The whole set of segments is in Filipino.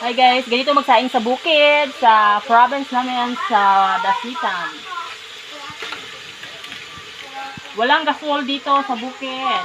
Hi guys, ganito magsaing sa bukid sa province namin sa Dapitan. Walang gasol dito sa bukid.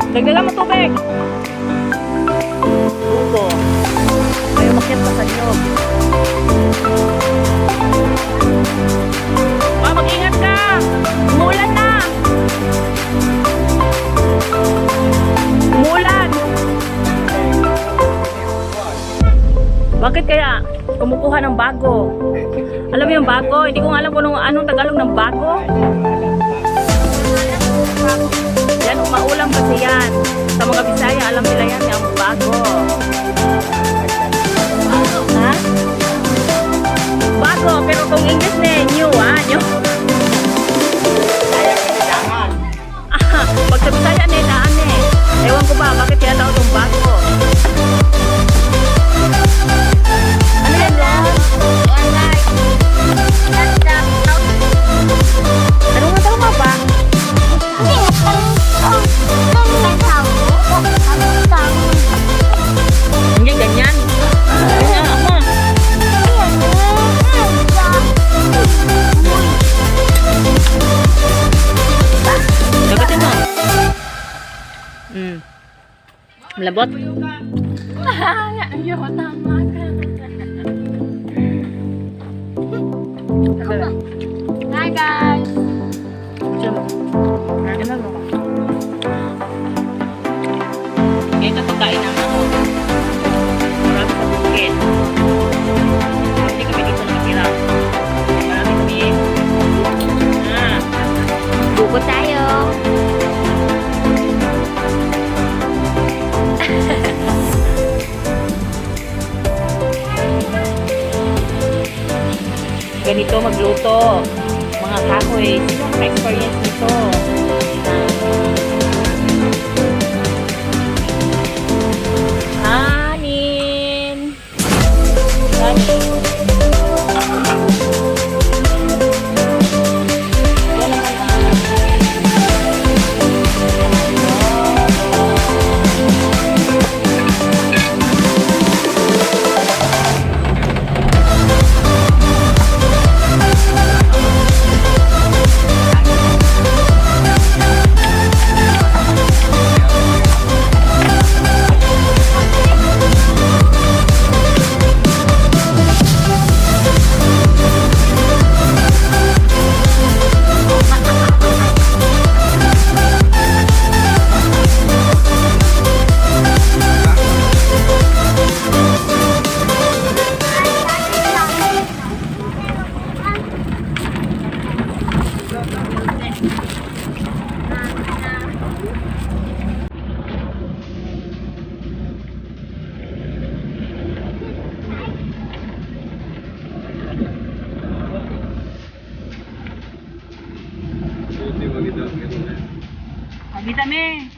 Dagdagan mo tubig. Luto. Ayaw makyat pa sa nyog. Mag-ingat ka. Umulan na. Umulan. Bakit kaya kumukuha ng bago? Alam mo yung bago? Hindi ko alam kung anong Tagalog ng bago. Yan, umaulam kasi yan. Sa mga Bisaya, alam nila yan, yung bago. Ha? Bago, pero kung English na new, ha? New. Pag sa Bisaya na daan eh. Ewan ko ba, bakit kaya tawag itong bago? Ano yan, Ron? Tanong nga ba? Hindi ganyan. Ganyan ako. Dagatin mo. Malabot. Ayaw, tama ka. Hi guys. Ganun mo. Ito pagkain naman ako. Marami sa bukid. Hindi kami dito nakatira. Marami kami. Bukod tayo. Ganito magluto. Mga kahoy. Sino ang experience nito? Ah, kami.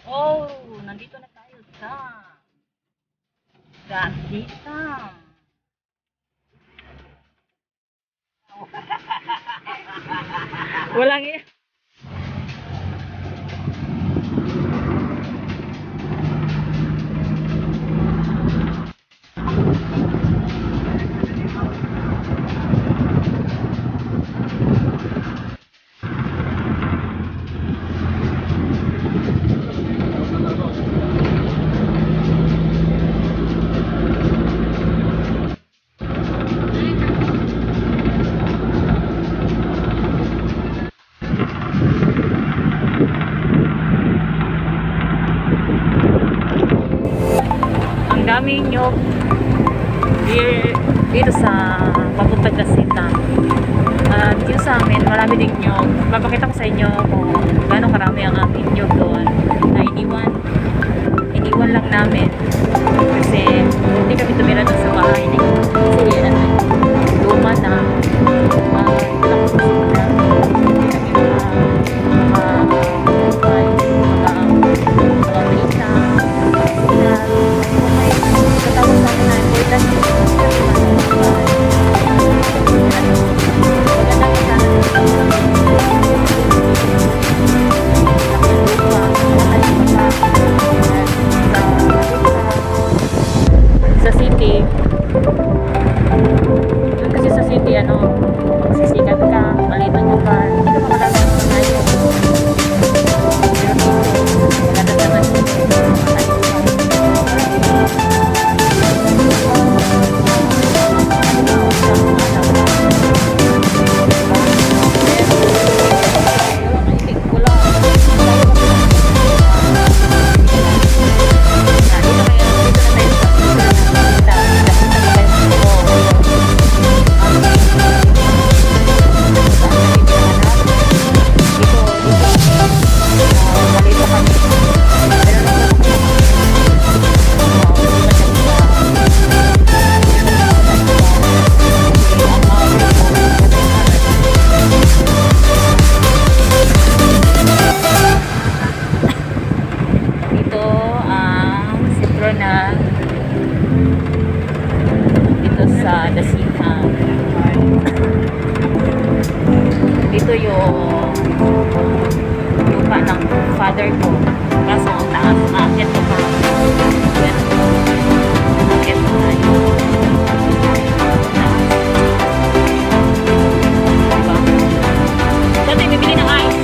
Oh, nandito na tayo sa Gandita. Walang iya. Ang daming nyog dito sa papuntang Gandita. Dito sa amin, marami ding nyog. Papakita ko sa inyo kung gaano karami ang aming nyog doon na iniwan lang namin kasi hindi kami tumira doon sa bahay. Kasi luma na walang susunod na hindi kami makabalita na katawag sa amin na important sa city. Doon kasi sa city, magsisikat ka, maliit ang lugar, hindi ka makalala ng pangayos. Pero dito, maganda naman dito sa Dasita. Dito yung lupa ng father ko. Kaso ang taas, aakyat ko pa. Aakyat ko na yun. Diba? Dati bibili ng ice.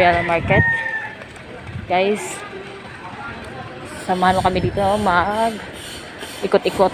Royal Market. Guys, samahan mo kami dito mag ikot-ikot.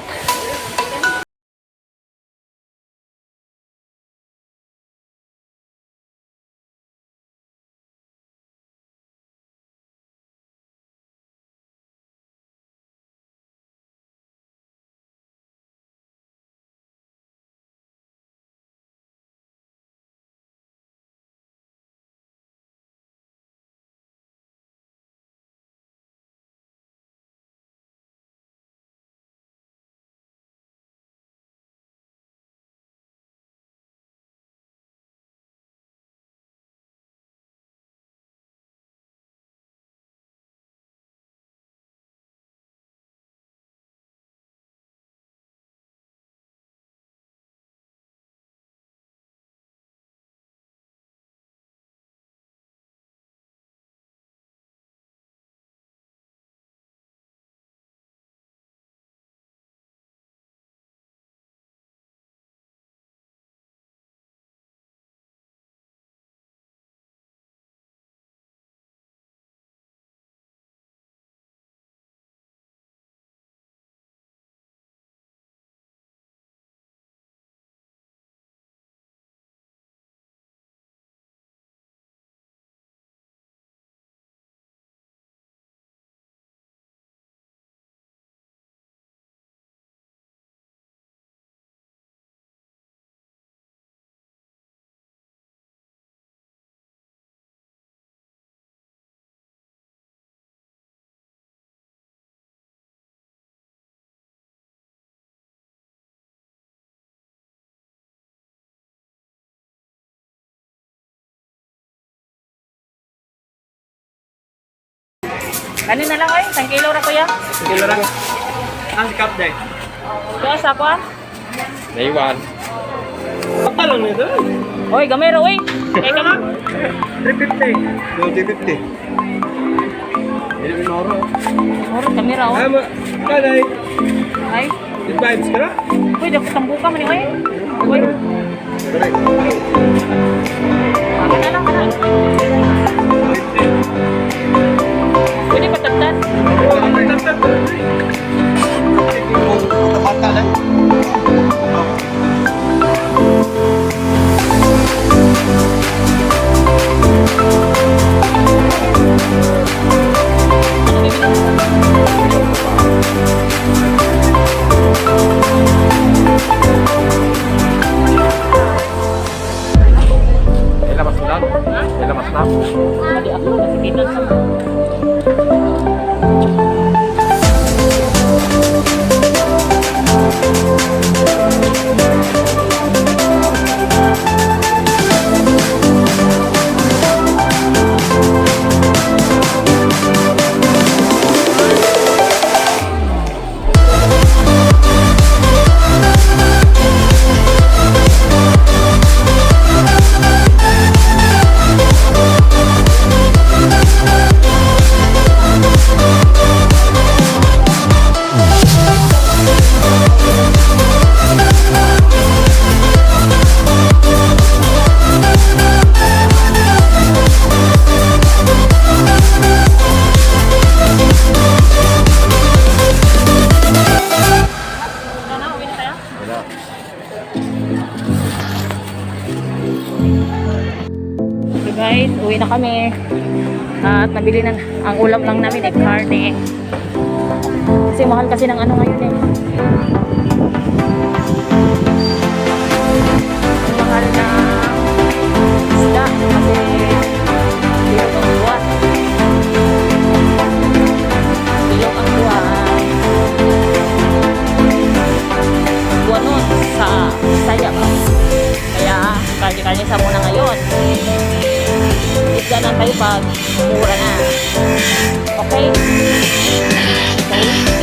Kanin na lang ay, 1 kilo ra kuya. Kilo lang. Ang sikap day. Kuya sa kuan. Naiwan. Apa lang nito? Oy, gamay ra oy. Kay ka lang. 350. No, 350. Ini minoro. Moro kamera oh. Ama, kanay. Ay, It vibes ka na? uy, dapat tambuka man ni oy. Uy, Correct. ako na lang kana. Pwede ba tatad? Mata lang. Ilamas lang. Ilamas lang. Tadi ako kasi kitan sa guys, uwi na kami at nabili na ang ulam lang namin ay karne kasi mahal kasi ng ano ngayon eh ang mahal na isda kasi bilog ang buwan buwan nun sa saya ba kaya kalye-kalye sa muna ngayon isda na tayo pag mura na. Okay? Okay?